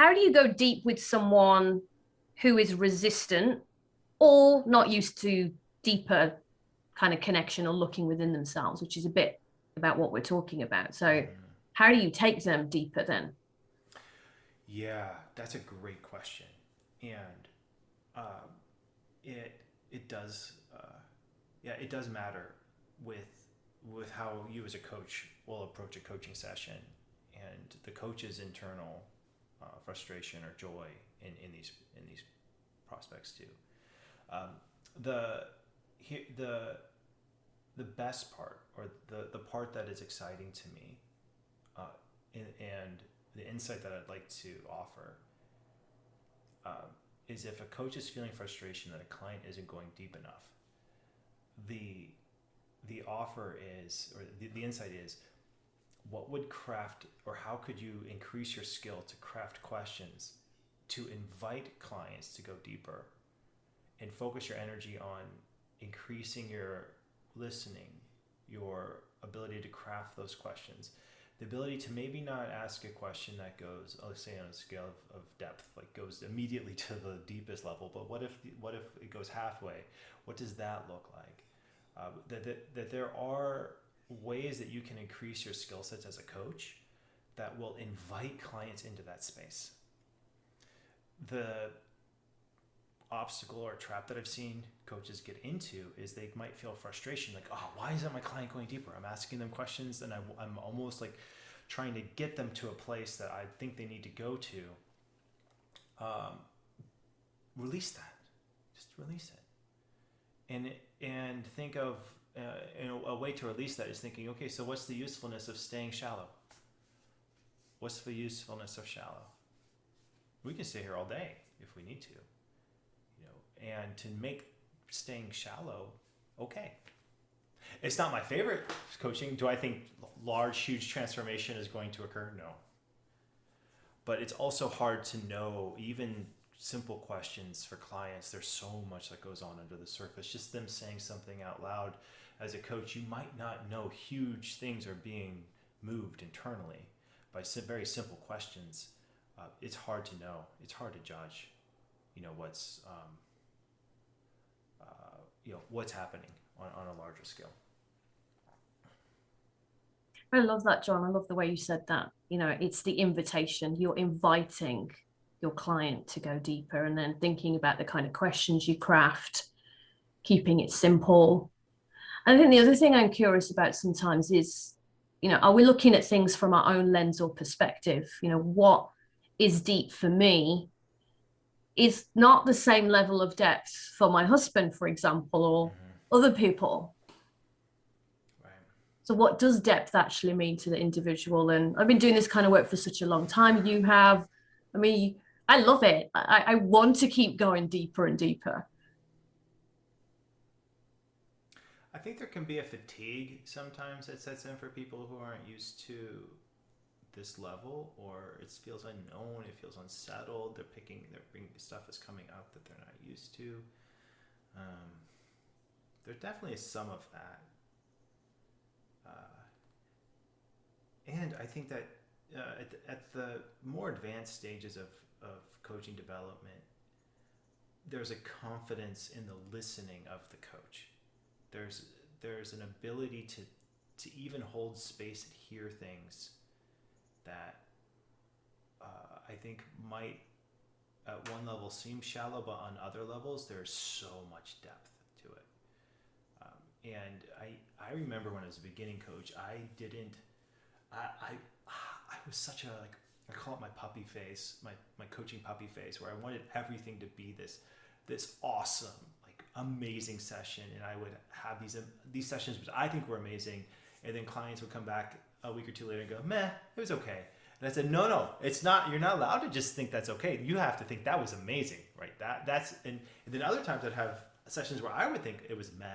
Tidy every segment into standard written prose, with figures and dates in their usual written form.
how do you go deep with someone who is resistant or not used to deeper kind of connection or looking within themselves, which is a bit about what we're talking about. So how do you take them deeper then? Yeah, that's a great question, and um, it does yeah, it does matter with how you as a coach will approach a coaching session and the coach's internal frustration or joy in these prospects too. Um, the the the best part, or the part that is exciting to me, and the insight that I'd like to offer, um, is if a coach is feeling frustration that a client isn't going deep enough, the the offer is, or the insight is, what would craft, or how could you increase your skill to craft questions to invite clients to go deeper and focus your energy on increasing your listening, your ability to craft those questions, the ability to maybe not ask a question that goes, let's say on a scale of depth, like goes immediately to the deepest level, but what if it goes halfway? What does that look like? That there are ways that you can increase your skill sets as a coach that will invite clients into that space. The obstacle or trap that I've seen coaches get into is they might feel frustration, like, oh, why isn't my client going deeper? I'm asking them questions and I'm almost like trying to get them to a place that I think they need to go to. Um, Release that. Just release it. And think of, a way to release that is thinking, okay, so what's the usefulness of staying shallow? What's the usefulness of shallow? We can stay here all day if we need to, and to make staying shallow okay. It's not my favorite coaching. Do I think large, huge transformation is going to occur? No. But it's also hard to know, even simple questions for clients. There's so much that goes on under the surface. Just them saying something out loud as a coach, you might not know huge things are being moved internally by very simple questions. It's hard to know. It's hard to judge, what's what's happening on a larger scale. I love that, John. I love the way you said that. It's the invitation. You're inviting your client to go deeper, and then thinking about the kind of questions you craft, keeping it simple. And I think the other thing I'm curious about sometimes is, are we looking at things from our own lens or perspective? What is deep for me is not the same level of depth for my husband, for example, or other people. Right. So what does depth actually mean to the individual? And I've been doing this kind of work for such a long time. You have, I mean, I love it. I want to keep going deeper and deeper. I think there can be a fatigue sometimes that sets in for people who aren't used to this level, or it feels unknown, it feels unsettled. They're bringing stuff is coming up that they're not used to. Um, there definitely is some of that, and I think that at the more advanced stages of coaching development, there's a confidence in the listening of the coach. There's an ability to even hold space and hear things that I think might at one level seem shallow, but on other levels there's so much depth to it. And I remember when I was a beginning coach, I was such a, like, I call it my puppy face, my coaching puppy face, where I wanted everything to be this awesome, like, amazing session, and I would have these sessions which I think were amazing, and then clients would come back a week or two later and go, meh, it was okay. And I said, no, it's not. You're not allowed to just think that's okay. You have to think that was amazing, right? And then other times I'd have sessions where I would think it was meh,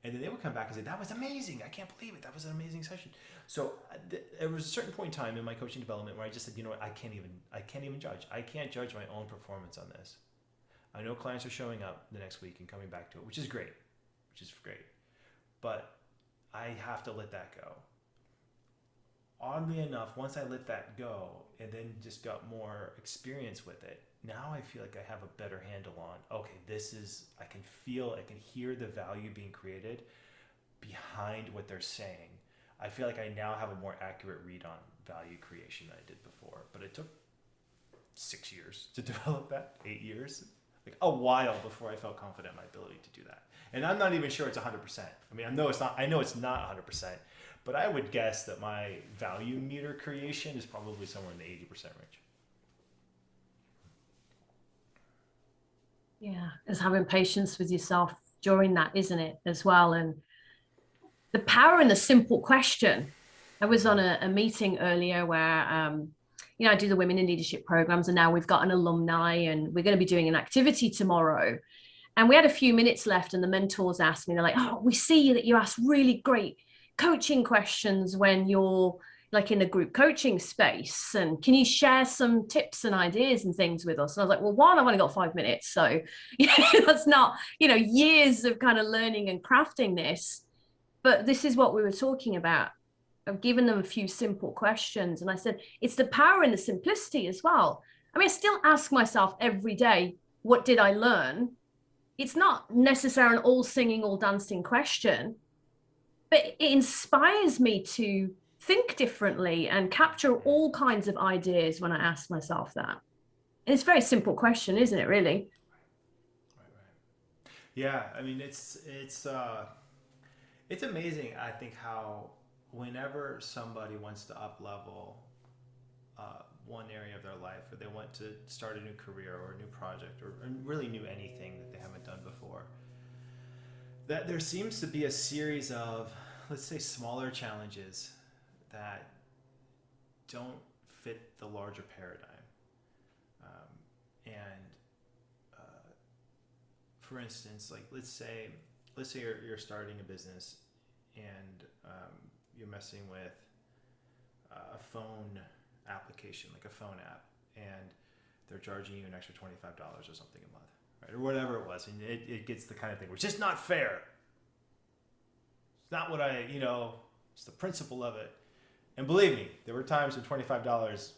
and then they would come back and say, that was amazing. I can't believe it. That was an amazing session. So there was a certain point in time in my coaching development where I just said, you know what, I can't even judge. I can't judge my own performance on this. I know clients are showing up the next week and coming back to it, which is great. But I have to let that go. oddly enough, once I let that go and then just got more experience with it, now I feel like I have a better handle on, okay, I can hear the value being created behind what they're saying. I feel like I now have a more accurate read on value creation than I did before. But it took 6 years to develop that, 8 years, like a while before I felt confident in my ability to do that. And I'm not even sure it's 100%. I mean, I know it's not 100%, but I would guess that my value meter creation is probably somewhere in the 80% range. Yeah, it's having patience with yourself during that, isn't it, as well? And the power in the simple question. I was on a meeting earlier where, I do the women in leadership programs, and now we've got an alumni, and we're going to be doing an activity tomorrow. And we had a few minutes left, and the mentors asked me, they're like, "Oh, we see that you ask really great coaching questions when you're like in the group coaching space. And can you share some tips and ideas and things with us?" And I was like, well, one, I've only got 5 minutes. So that's not, years of kind of learning and crafting this. But this is what we were talking about. I've given them a few simple questions. And I said, it's the power in the simplicity as well. I mean, I still ask myself every day, what did I learn? It's not necessarily an all singing, all dancing question, but it inspires me to think differently and capture all kinds of ideas when I ask myself that. And it's a very simple question, isn't it, really? Right. Yeah, I mean, it's amazing, I think, how whenever somebody wants to up level one area of their life, or they want to start a new career or a new project or really new anything that they haven't done before, that there seems to be a series of, let's say, smaller challenges that don't fit the larger paradigm. For instance, like let's say you're starting a business and you're messing with a phone application, like a phone app, and they're charging you an extra $25 or something a month, right? Or whatever it was. And it gets the kind of thing where it's just not fair. It's not what it's the principle of it. And believe me, there were times when $25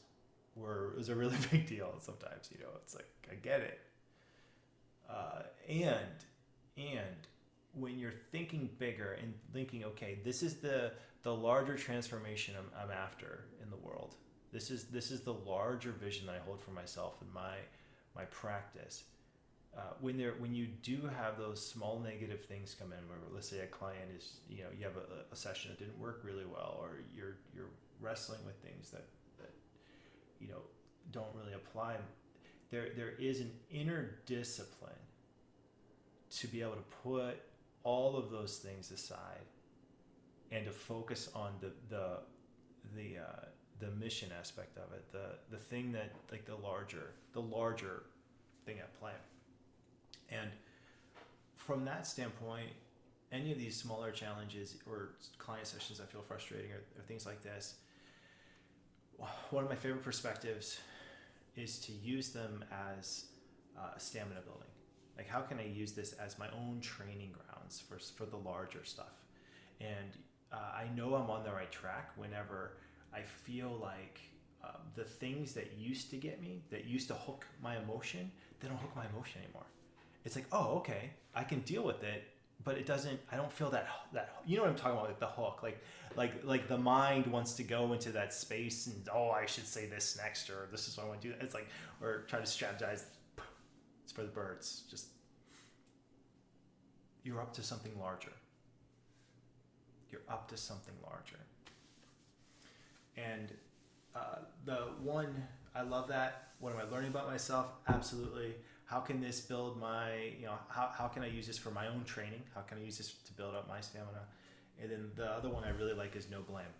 was a really big deal sometimes, it's like, I get it. And when you're thinking bigger and thinking, okay, this is the larger transformation I'm after in the world. This is the larger vision that I hold for myself and my practice. When you do have those small negative things come in, where let's say a client is, you have a session that didn't work really well, or you're wrestling with things that don't really apply. There is an inner discipline to be able to put all of those things aside and to focus on the mission aspect of it, the thing that, like, the larger thing at play. And from that standpoint, any of these smaller challenges or client sessions that feel frustrating or things like this, one of my favorite perspectives is to use them as stamina building. Like, how can I use this as my own training grounds for the larger stuff? And I know I'm on the right track whenever I feel like the things that used to get me, that used to hook my emotion, they don't hook my emotion anymore. It's like, oh, okay, I can deal with it, but I don't feel that, you know what I'm talking about, like the hook, like the mind wants to go into that space and, oh, I should say this next, or this is what I want to do. It's like, or try to strategize. It's for the birds. Just, you're up to something larger. You're up to something larger. And I love that. What am I learning about myself? Absolutely. How can this build my, how can I use this for my own training? How can I use this to build up my stamina? And then the other one I really like is no blame,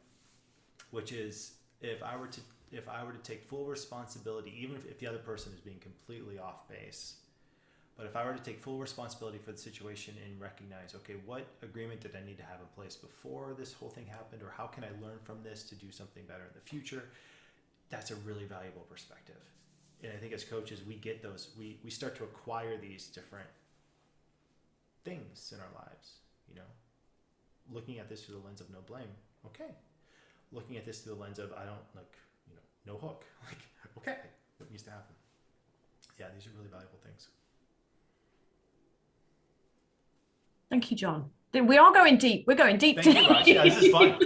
which is if I were to take full responsibility, even if the other person is being completely off base, but if I were to take full responsibility for the situation and recognize, okay, what agreement did I need to have in place before this whole thing happened, or how can I learn from this to do something better in the future? That's a really valuable perspective. And I think as coaches, we get those, we start to acquire these different things in our lives, looking at this through the lens of no blame. Okay, looking at this through the lens of, I don't no hook. Like, okay, what needs to happen? Yeah, these are really valuable things. Thank you, John. We are going deep. We're going deep Thank today. you, Raj. Yeah, this is fun.